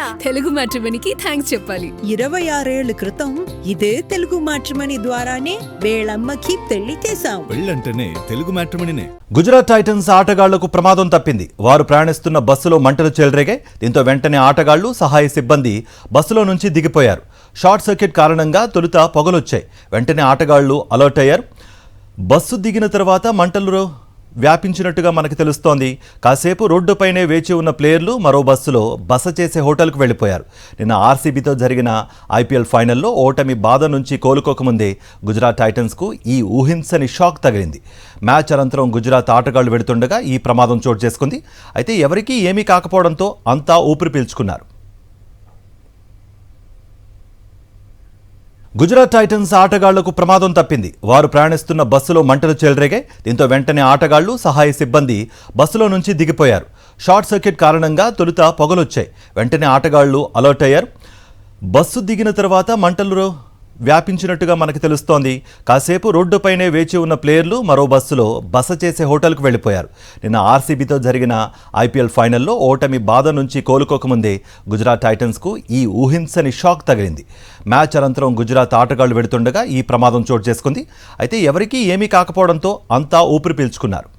Telugu మ్యాట్రిమోనీకి thanks చెప్పాలి. 26 ఏళ్ల క్రితం ఇదే తెలుగు మ్యాట్రిమోనీ ద్వారానే వేళమ్మకి పెళ్లి చేశాం. పెళ్ళంటేనే తెలుగు మ్యాట్రిమోనీనే. గుజరాత్ టైటన్స్ ఆటగాళ్లకు ప్రమాదం తప్పింది. వారు ప్రయాణిస్తున్న బస్సులో మంటలు చెలరేగాయి. దీంతో వెంటనే ఆటగాళ్లు, సహాయ సిబ్బంది బస్సులో నుంచి దిగిపోయారు. షార్ట్ సర్క్యూట్ కారణంగా తొలుత పొగలొచ్చాయి. వెంటనే ఆటగాళ్లు అలర్ట్ అయ్యారు. బస్సు దిగిన తర్వాత మంటలు వ్యాపించినట్టుగా మనకు తెలుస్తోంది. కాసేపు రోడ్డుపైనే వేచి ఉన్న ప్లేయర్లు మరో బస్సులో బస చేసే హోటల్కు వెళ్లిపోయారు. నిన్న ఆర్సీబీతో జరిగిన ఐపీఎల్ ఫైనల్లో ఓటమి బాధ నుంచి కోలుకోకముందే గుజరాత్ టైటన్స్కు ఈ ఊహించని షాక్ తగిలింది. మ్యాచ్ అనంతరం గుజరాత్ ఆటగాళ్లు వెడుతుండగా ఈ ప్రమాదం చోటు చేసుకుంది. అయితే ఎవరికీ ఏమీ కాకపోవడంతో అంతా ఊపిరి పీల్చుకున్నారు. గుజరాత్ టైటన్స్ ఆటగాళ్లకు ప్రమాదం తప్పింది. వారు ప్రయాణిస్తున్న బస్సులో మంటలు చెలరేగాయి. దీంతో వెంటనే ఆటగాళ్లు, సహాయ సిబ్బంది బస్సులో నుంచి దిగిపోయారు. షార్ట్ సర్క్యూట్ కారణంగా తొలుత పొగలొచ్చాయి. వెంటనే ఆటగాళ్లు అలర్ట్ అయ్యారు. బస్సు దిగిన తర్వాత మంటలు వ్యాపించినట్టుగా మనకు తెలుస్తోంది. కాసేపు రోడ్డుపైనే వేచి ఉన్న ప్లేయర్లు మరో బస్సులో బస చేసే హోటల్కు వెళ్లిపోయారు. నిన్న ఆర్సీబీతో జరిగిన ఐపీఎల్ ఫైనల్లో ఓటమి బాధ నుంచి కోలుకోకముందే గుజరాత్ టైటన్స్కు ఈ ఊహించని షాక్ తగిలింది. మ్యాచ్ అనంతరం గుజరాత్ ఆటగాళ్లు వెడుతుండగా ఈ ప్రమాదం చోటు చేసుకుంది. అయితే ఎవరికీ ఏమీ కాకపోవడంతో అంతా ఊపిరి పీల్చుకున్నారు.